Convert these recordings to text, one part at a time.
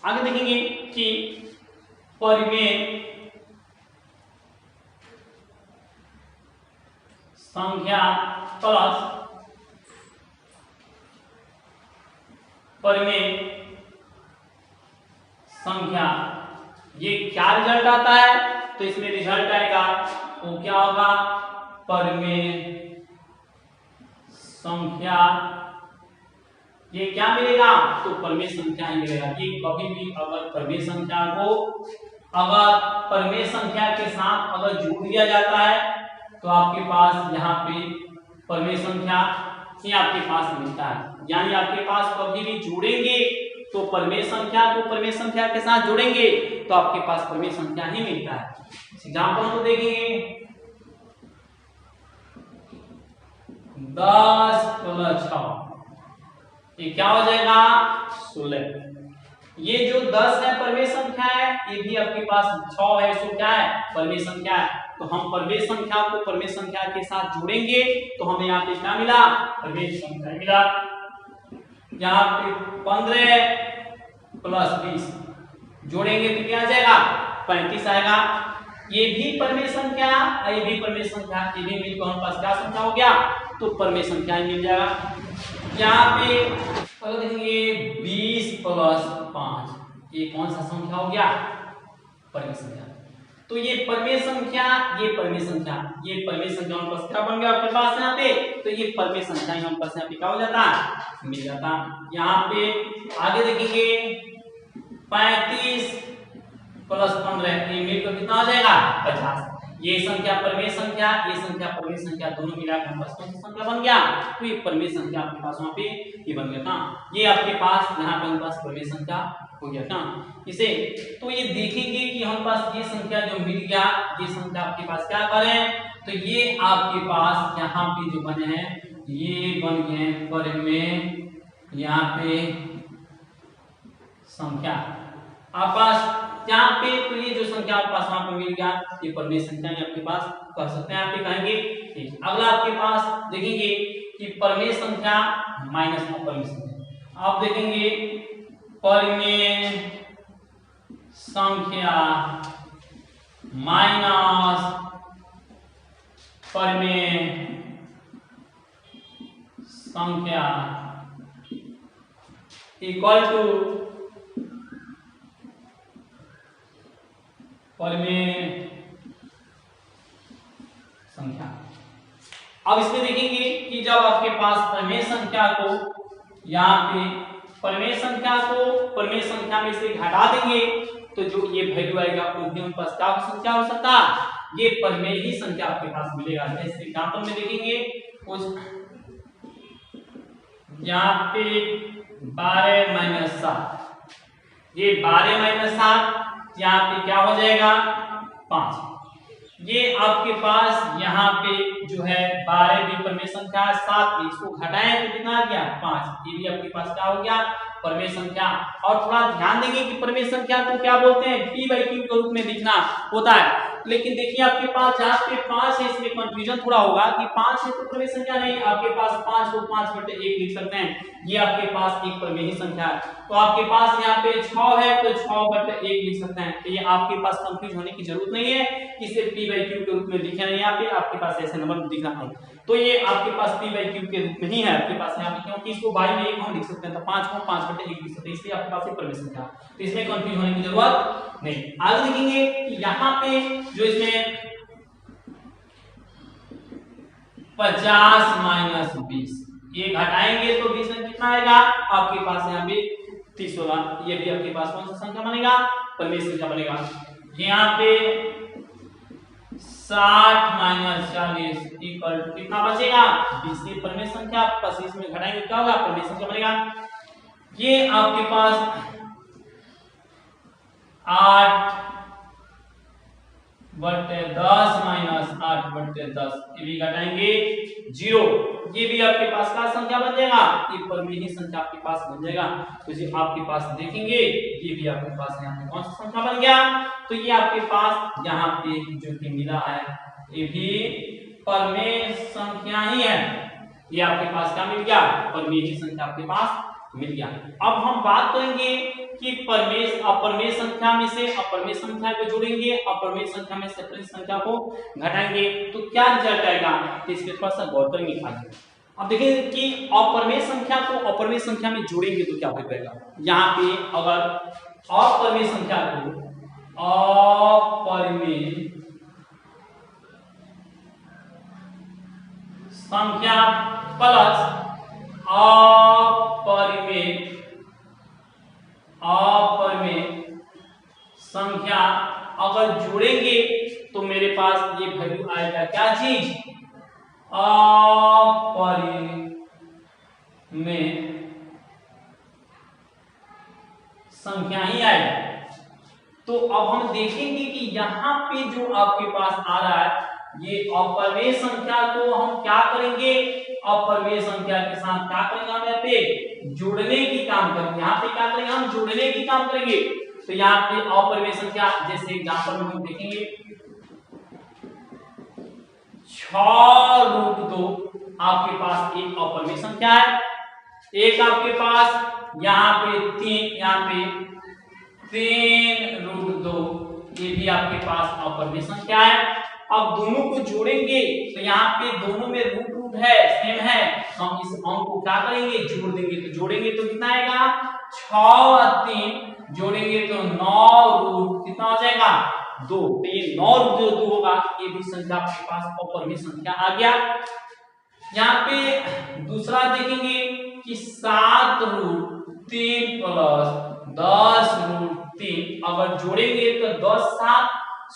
आगे देखेंगे कि परिमेय संख्या प्लस परिमेय संख्या, ये क्या रिजल्ट आता है? तो इसमें रिजल्ट आएगा वो क्या होगा, परिमेय संख्या, ये क्या मिलेगा? तो परिमेय संख्या ही मिलेगा। ये कभी भी अगर परिमेय संख्या को अगर परिमेय संख्या के साथ अगर जोड़ दिया जाता है तो आपके पास यहाँ पे परिमेय संख्या ही आपके पास मिलता है। यानी आपके पास कभी भी जोड़ेंगे तो परिमेय संख्या को परिमेय संख्या के साथ जोड़ेंगे तो आपके पास परिमेय संख्या ही मिलता है। एग्जाम्पल तो देखेंगे, 10 + 6 ये क्या हो जाएगा, 16। ये जो 10 है परिमेय संख्या है, ये भी आपके पास 6 है, सो क्या है, परिमेय संख्या है। तो हम परिमेय संख्या को परिमेय संख्या के साथ जोड़ेंगे तो हमें यहाँ पे क्या मिला, परिमेय संख्या मिला। यहाँ पे 15 + 20 जोड़ेंगे तो क्या आ जाएगा, 35 आएगा। ये भी परिमेय संख्या, ये भी परिमेय संख्या, ये भी मिलकर हमारे पास क्या संख्या हो गया, तो परिमेय संख्या ही मिल जाएगा। यहाँ पे देखेंगे 20 + 5 ये कौन सा संख्या हो गया, परिमेय संख्या। तो ये परिमेय संख्या, ये परिमेय संख्या, ये परिमेय संख्या हमारे पास क्या बन गया आपके पास यहाँ पे, तो ये परिमेय संख्या हमारे पास यहाँ पे क्या हो जाता है, मिल जाता। यहाँ पे आगे देखेंगे 35 + 15 ये मिलकर कितना हो जाएगा, 50। ये संख्या परिमेय संख्या, ये संख्या परिमेय संख्या, दोनों मिलाकर हमारे पास कौन सी संख्या बन गया, तो ये परिमेय संख्या आपके पास वहां पे ये बन गया था। ये आपके पास यहाँ पे हमारे पास परिमेय संख्या हो गया था इसे। तो ये देखेंगे कि हमारे पास ये संख्या जो मिल गया, ये संख्या आपके पास क्या करें, तो ये आपके पास यहाँ पे जो बने हैं ये बन गए परिमेय यहाँ पे संख्या आपस यहाँ पे। तो ये जो संख्या आपके पास वहां पे मिल गया, ये परिमेय संख्या आपके पास कर सकते हैं, आप पे कहेंगे। ठीक, अगला आपके पास देखेंगे कि परिमेय संख्या माइनस अपरिमेय संख्या। आप देखेंगे परिमेय संख्या माइनस परिमेय संख्या इक्वल टू परिमेय संख्या। अब इसमें देखेंगे कि जब आपके पास परिमेय संख्या को यहाँ पे परिमेय संख्या को परिमेय संख्या में से घटा देंगे तो जो ये वैल्यू आएगा वो भी उनके पास क्या संख्या हो सकता है, ये परिमेय ही संख्या आपके पास मिलेगा। जैसे एग्जांपल में देखेंगे कुछ यहाँ पे 12 - 7, ये 12 - 7 यहाँ पे क्या हो जाएगा, 5। ये आपके पास यहाँ पे जो है 12 भी परिमेय संख्या, 7 इसको घटाएं तो कितना आ गया, 5। ये भी आपके पास क्या हो गया, परिमेय संख्या। और थोड़ा ध्यान देंगे कि परिमेय संख्या को क्या बोलते हैं, p/q के रूप में लिखना होता है। लेकिन देखिए आपके पास जहाँ पे 5 है, इसमें कंफ्यूजन थोड़ा होगा कि 5 है तो परिमेय संख्या नहीं, आपके पास 5 को 5/1 लिख सकते हैं, ये आपके पास एक परिमेय संख्या है। तो आपके पास यहाँ पे 6 है तो 6/1 लिख सकते हैं। तो ये आपके पास कंफ्यूज होने की जरूरत नहीं है कि सिर्फ p/q के रूप में लिखे नहीं, यहाँ पे आपके पास ऐसे नंबर दिख रहा है तो ये आपके पास p/q के रूप में ही है आपके पास यहाँ पे, क्योंकि इसको बाई में 1 हम लिख सकते हैं तो 5 को 5/1 लिख सकते हैं, इसलिए आपके पास एक परिमेय संख्या। तो इसमें कंफ्यूज होने की जरूरत नहीं। आगे देखेंगे कि यहाँ पे जो इसमें 50 - 20 ये घटाएंगे तो 20 में कितना आएगा आपके पास यहाँ पे 30 होगा। ये भी आपके पास कौन सा संख्या बनेगा, परिमेय संख्या बनेगा। यहाँ पे 60 - 40 इक्वल टू कितना बचेगा, 20। ये परिमेय संख्या आपके पास, इसमें घटाएंगे क्या होगा, परिमेय संख्या बनेगा। ये आपके पास 8/10 - 8/10 ये भी घटाएंगे 0। ये भी आपके पास क्या संख्या बन जाएगा, ये परिमेय ही संख्या आपके पास बन जाएगा। तो ये आपके पास देखेंगे ये भी आपके पास यहाँ पे कौन सा संख्या बन गया, तो ये आपके पास यहाँ पे जो कि मिला है ये भी परिमेय संख्या ही है। ये आपके पास क्या मिल गया, परिमेय ही संख्या आपके पास मिल गया। अब हम बात करेंगे कि अपरमेय संख्या में से अपरमेय संख्या को जोड़ेंगे, अपरमेय संख्या में से अपरमेय संख्या को घटाएंगे तो क्या रिजल्ट आएगा, तो इस पे थोड़ा सा गौर करेंगे आगे। अब देखिए कि अपरमेय संख्या को अपरमेय संख्या में जोड़ेंगे तो क्या हो जाएगा। यहाँ पे अगर अपरमेय संख्या को अपरमेय संख्या प्लस अपरमेय संख्या अगर जोड़ेंगे तो मेरे पास ये वैल्यू आएगा क्या चीज, अपरिमेय संख्या ही आएगा। तो अब हम देखेंगे कि यहाँ पे जो आपके पास आ रहा है ये अपरिमेय संख्या को हम क्या करेंगे, अपरिमेय संख्या के साथ क्या करेंगे, हम यहाँ पे जोड़ने की काम करेंगे। यहाँ पे क्या करेंगे, हम जोड़ने की काम करेंगे। तो यहाँ पे अपरिमेय संख्या जैसे एग्जांपल में हम देखेंगे 6√2 आपके पास एक अपरिमेय संख्या है, एक आपके पास यहाँ पे 3, यहाँ पे 3√2 ये भी आपके पास अपरिमेय संख्या है। अब दोनों को जोड़ेंगे तो यहाँ पे दोनों में रूट है, सेम है, हम इस अंक को क्या करेंगे, जोड़ देंगे। तो जोड़ेंगे तो कितना आएगा, 6 और 3 जोड़ेंगे तो 9 कितना हो जाएगा, 2। तो ये 9√2 होगा, ये भी संख्या आपके पास अपरिमेय संख्या आ गया। यहाँ पे दूसरा देखेंगे कि 7√3 प्लस 10√3 अगर जोड़ेंगे तो 10 7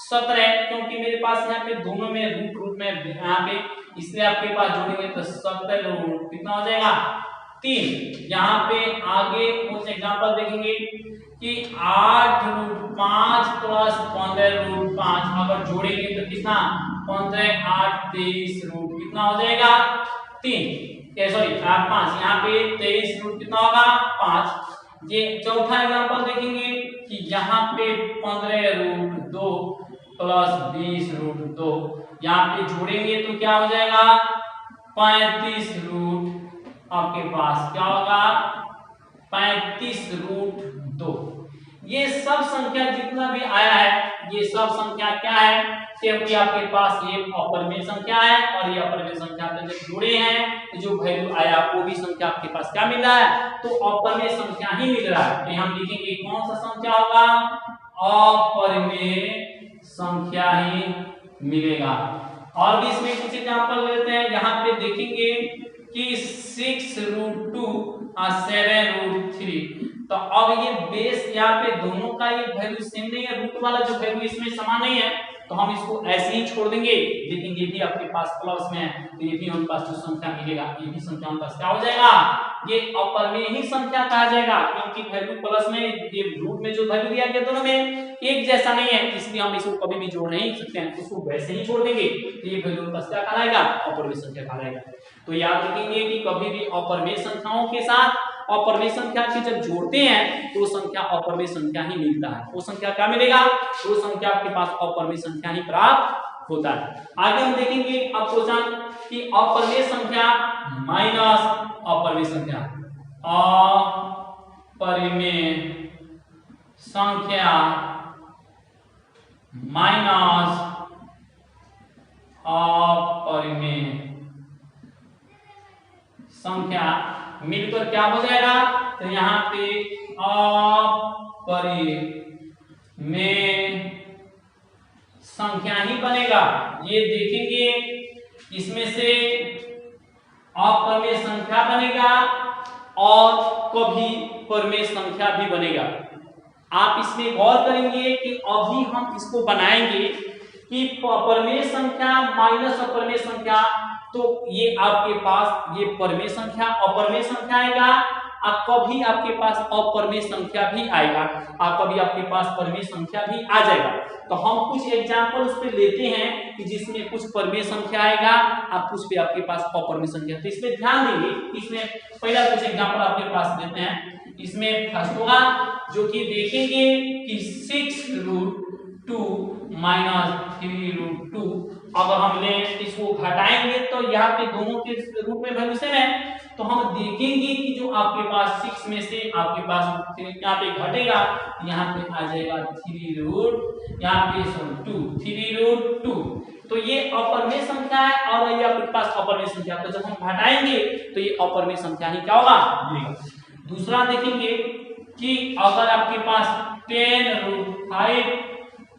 17, क्योंकि मेरे पास यहाँ पे दोनों में रूट में यहाँ पे, इसलिए आपके पास जोड़ेंगे तो 17 कितना हो जाएगा 3। यहाँ पे आगे कुछ एग्जांपल देखेंगे कि 8√5 प्लस 15√5 अगर जोड़ेंगे तो कितना 15 8 23 कितना हो जाएगा 3, सॉरी 5। यहाँ पे 23 कितना होगा 5। ये चौथा एग्जांपल देखेंगे कि यहाँ पे 15√2 प्लस 20√2 यहाँ पे जोड़ेंगे तो क्या हो जाएगा 35 आपके पास क्या होगा 35√2। ये सब संख्या जितना भी आया है ये सब संख्या क्या है, क्योंकि आपके पास ये अपरिमेय संख्या है और ये अपरिमेय संख्या जब जुड़े हैं तो जो वैल्यू आया वो भी संख्या आपके पास क्या मिल रहा है, तो अपरिमेय संख्या ही मिल रहा है। तो हम लिखेंगे कौन सा संख्या होगा, अपरिमेय संख्या ही मिलेगा। और भी इसमें कुछ एग्जांपल लेते हैं। यहाँ पे देखेंगे कि 6√2 और 7√3, तो अब ये बेस यहाँ पे दोनों का ये वैल्यू सेम नहीं है, रूट वाला जो वैल्यू इसमें समान नहीं है, तो हम इसको ऐसे ही छोड़ देंगे। लेकिन ये भी आपके पास प्लस में है तो ये भी हमारे पास जो संख्या मिलेगा ये भी संख्या हमारे पास क्या हो जाएगा, ये अपरिमेय ही संख्या कहा जाएगा, क्योंकि वैल्यू प्लस में ये रूट में जो वैल्यू दिया गया दोनों में एक जैसा नहीं है, इसलिए हम इसको कभी भी जोड़ नहीं सकते हैं, उसको वैसे ही छोड़ देंगे। तो ये वैल्यू बस क्या कहलाएगा, अपरिमेय संख्या कहलाएगा। तो याद रखेंगे कि कभी भी अपरिमेय संख्याओं के साथ अपरिमेय संख्या के जब जोड़ते हैं तो संख्या अपरिमेय संख्या ही मिलता है। वो संख्या क्या मिलेगा, वो संख्या आपके पास अपरिमेय संख्या ही प्राप्त होता है। आगे हम देखेंगे अब क्वेश्चन कि अपरिमेय संख्या माइनस अपरिमेय संख्या, अपरिमेय संख्या माइनस अपरिमेय संख्या मिलकर क्या हो जाएगा, तो यहाँ पे अपरिमेय संख्या ही बनेगा। ये देखेंगे इसमें से अपरिमेय संख्या बनेगा और कभी परिमेय संख्या भी बनेगा। आप इसमें गौर करेंगे कि अभी हम इसको बनाएंगे कि अपरिमेय संख्या माइनस अपरिमेय संख्या, तो ये आपके पास ये परिमेय संख्या अपरिमेय संख्या आएगा और कभी आपके पास अपरिमेय संख्या भी आएगा और कभी आपके पास परिमेय संख्या भी आ जाएगा। तो हम कुछ एग्जांपल उस पे लेते हैं कि जिसमें कुछ परिमेय संख्या आएगा और कुछ पे आपके पास अपरिमेय संख्या। तो इसमें ध्यान देंगे, इसमें पहला कुछ एग्जांपल आपके पास देते हैं। इसमें फर्स्ट होगा जो कि देखेंगे कि 6√2 माइनस 3√2 अगर हम ले इसको घटाएंगे तो यहाँ पे दोनों के रूट में वैल्यू सेम है, तो हम देखेंगे कि जो आपके पास 6 में से आपके पास यहाँ पे घटेगा, यहाँ पे आ जाएगा 3 रूट, यहाँ पे 2 3 रूट 2। तो ये अपर में संख्या है और ये आपके पास अपर में संख्या, तो जब हम घटाएंगे तो ये अपर में संख्या ही क्या होगा। दूसरा देखेंगे कि अगर आपके पास 10 रूट 5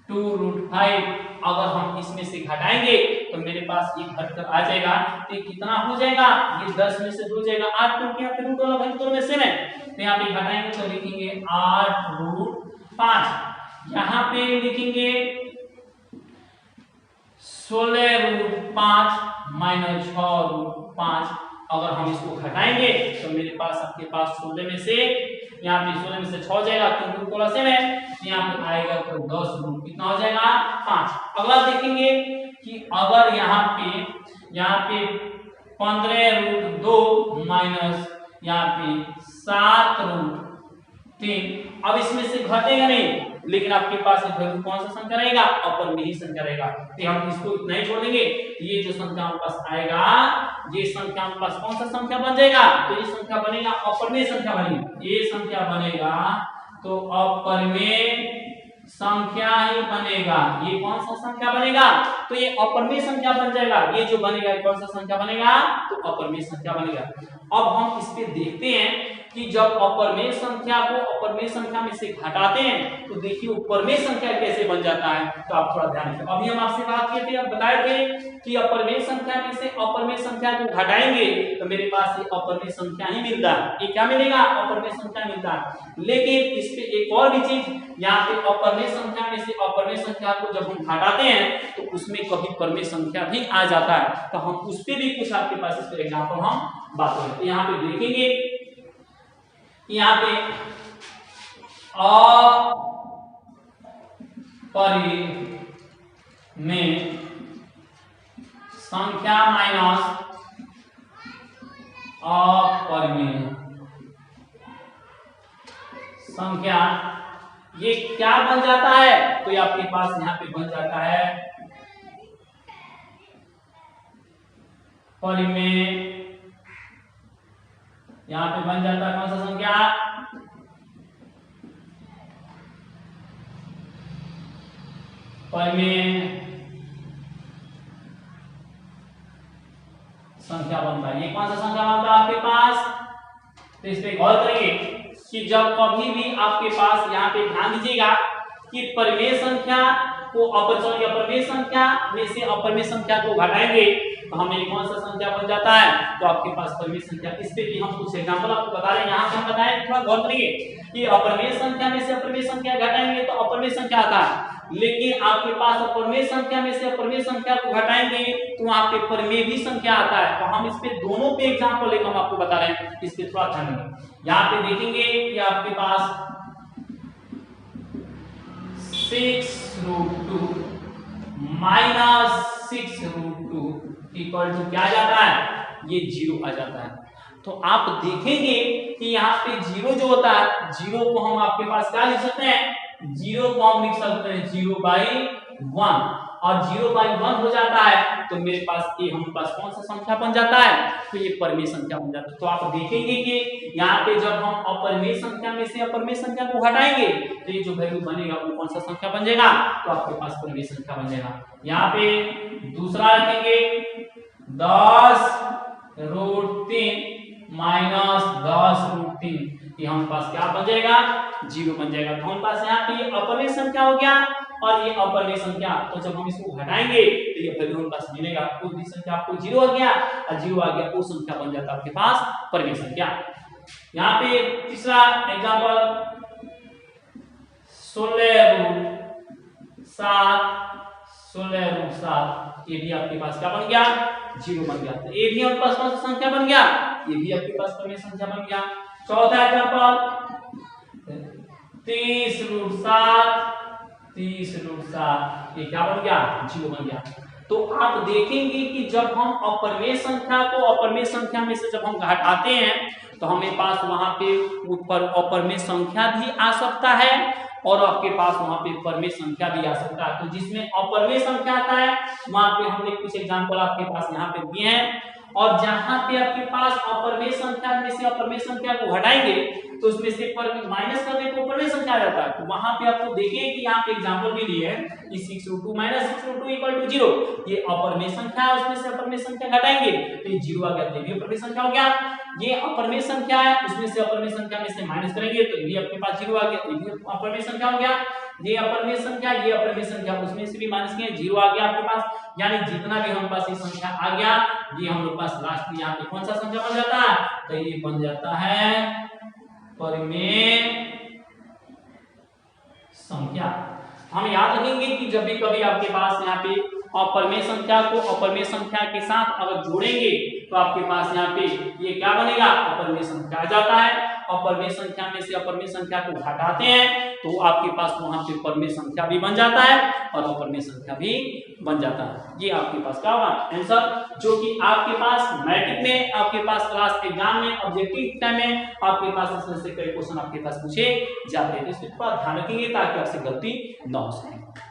2 रूट 5 अगर हम इसमें से घटाएंगे तो मेरे पास ये घटकर आ जाएगा, तो कितना हो जाएगा, ये 10 में से 2 जाएगा 8, क्योंकि यहाँ पे रूट वाला वैल्यू दोनों में सेम है। तो यहाँ पे घटाएंगे तो लिखेंगे 8 रूट 5, यहाँ पे लिखेंगे 16 रूट 5 माइनस 6 रूट 5। अगर हम इसको घटाएंगे तो मेरे पास आपके पास 16 में से यहाँ पे 16 में से 6 जाएगा, क्योंकि थोड़ा सेम है, यहाँ पे आएगा तो 10 रूट कितना हो जाएगा 5। अगला देखेंगे कि अगर यहाँ पे 15 रूट 2 माइनस यहाँ पे 7 रूट 3, अब इसमें से घटेगा नहीं, लेकिन आपके पास वैल्यू कौन सा संख्या रहेगा, अपर में ही संख्या रहेगा। तो हम इसको इतना ही छोड़ देंगे, ये जो संख्या हमारे पास आएगा, ये संख्या हमारे पास कौन सा संख्या बन जाएगा, तो ये संख्या बनेगा अपर में संख्या बनेगी, ये संख्या बनेगा तो अपर में संख्या ही बनेगा। ये कौन सा संख्या बनेगा, तो ये अपर में संख्या बन जाएगा। ये जो बनेगा कौन सा संख्या बनेगा, तो अपर में संख्या बनेगा। अब हम इस पे देखते हैं कि जब अपर में संख्या को अपर में संख्या में से घटाते हैं तो देखिए ऊपर में संख्या कैसे बन जाता है। तो आप थोड़ा ध्यान रखिए, अभी हम आपसे बात किए थे, अब बताए थे कि अपर में संख्या में से अपर में संख्या को घटाएंगे तो मेरे पास ये अपर में संख्या ही मिलता है। ये क्या मिलेगा, अपर में संख्या मिलता है। लेकिन इस पे एक और भी चीज, यहाँ पे अपर में संख्या में से अपर में संख्या को जब हम घटाते हैं तो उसमें कभी पर में संख्या भी आ जाता है। तो हम उस पे भी कुछ आपके पास इस पर एग्जाम्पल हम बात करें। तो यहाँ पे देखेंगे, यहाँ पे में संख्या माइनस अपरिमेय संख्या, ये क्या बन जाता है, तो ये आपके पास यहाँ पे बन जाता है परिमेय। यहाँ पे बन जाता है कौन सा संख्या, परिमेय संख्या बनता है। ये कौन सा संख्या बनता है आपके पास, तो इस पे गौर करेंगे कि जब कभी भी आपके पास, यहाँ पे ध्यान दीजिएगा कि परिमेय संख्या को अपरिमेय संख्या में से अपरिमेय संख्या को घटाएंगे तो हमें कौन सा संख्या बन जाता है, तो आपके पास परिमेय संख्या। इस पे भी हम कुछ एग्जांपल आपको बता रहे हैं। यहाँ पे हम बताएं, थोड़ा गौर करिए कि अपरिमेय संख्या में से अपरिमेय संख्या घटाएंगे तो अपरिमेय संख्या आता है, लेकिन आपके पास अपरिमेय संख्या में से अपरिमेय संख्या को घटाएंगे तो वहां पे परिमेय भी संख्या आता है। तो हम इस पे दोनों पे एग्जांपल लेकर हम आपको बता रहे हैं, इस पे थोड़ा ध्यान देंगे। यहाँ पे देखेंगे कि आपके पास 6 root 2 minus 6 root 2 equal to क्या जाता है, ये 0 आ जाता है। तो आप देखेंगे कि यहाँ पे 0 जो होता है, 0 को हम आपके पास क्या लिख सकते हैं, 0 को हम लिख सकते हैं 0/1, और 0/1 हो जाता है तो मेरे पास ये हमारे पास कौन सा संख्या बन जाता है, तो ये परिमेय संख्या बन जाता है। तो आप देखेंगे कि यहाँ पे जब हम अपरिमेय संख्या में से अपरिमेय संख्या को घटाएंगे तो ये जो वैल्यू बनेगा वो कौन सा संख्या बन जाएगा, तो आपके पास परिमेय संख्या बन जाएगा। यहाँ पे दूसरा रखेंगे 10 रूट 3 माइनस 10 रूट 3, ये हमारे पास क्या बन जाएगा, 0 बन जाएगा। तो हमारे पास यहाँ पे ये अपरिमेय संख्या हो गया और ये अपरिमेय संख्या, तो जब हम इसको घटाएंगे तो ये वैल्यू हमारे पास मिलेगा। कोई भी संख्या आपको 0 आ गया और 0 आ गया, वो संख्या बन जाता है आपके पास परिमेय संख्या। यहाँ पे तीसरा एग्जांपल 16 रूट 7, ये भी आपके पास क्या बन गया, 0 बन गया। तो ये भी आपके पास कौन सा संख्या बन गया, ये भी आपके पास परिमेय संख्या बन गया। चौथा एग्जांपल 30 रूट 7, ये क्या बन गया, 0 बन गया। तो आप देखेंगे कि जब हम अपरिमेय संख्या को अपरिमेय संख्या में से जब हम घटाते हैं तो हमें पास वहां पे ऊपर अपरिमेय संख्या भी आ सकता है और आपके पास वहां पे परिमेय संख्या भी आ सकता है। तो जिसमें अपरिमेय संख्या आता है वहां पे हमने कुछ एग्जांपल आपके पास यहाँ पे दिए हैं, और जहां पे आपके पास अपरमेय संख्या में से अपरमेय संख्या को हटाएंगे तो उसमें से माइनस करने को अपरमेय संख्या आ जाता है। तो वहां पे आपको देखें कि यहाँ पे एग्जांपल भी दिए है कि 6√2 - 6√2 = 0। ये अपरमेय संख्या है, उसमें से अपरमेय संख्या घटाएंगे तो ये 0 आ गया, तो ये अपरमेय संख्या हो गया। ये अपरमेय संख्या है, उसमें से अपरमेय संख्या में से माइनस करेंगे तो ये आपके पास 0 आ गया, तो ये अपरमेय संख्या हो गया। ये अपरमेय संख्या, ये अपरमेय संख्या, उसमें से भी माइनस किए 0 आ गया आपके पास। यानी जितना भी हमारे पास ये संख्या आ गया, ये हम लोग पास लास्ट में यहाँ पे कौन सा संख्या बन जाता है, तो ये बन जाता है परिमेय संख्या। हम याद रखेंगे कि जब भी कभी आपके पास यहाँ पे अपरमेय संख्या को अपरमेय संख्या के साथ अगर जोड़ेंगे तो आपके पास यहाँ पे ये क्या बनेगा, अपरमेय संख्या आ जाता है। अपरमेय संख्या में से अपरमेय संख्या को घटाते हैं तो आपके पास वहां पे परमेय संख्या भी बन जाता है और अपरमेय संख्या भी बन जाता है। ये आपके पास क्या होगा आंसर, जो कि आपके पास मैट्रिक में, आपके पास क्लास एग्जाम में, ऑब्जेक्टिव टाइम में आपके पास इसमें से कई क्वेश्चन आपके पास पूछे जाते हैं। तो इस पर ध्यान रखेंगे ताकि आपसे गलती न हो सके।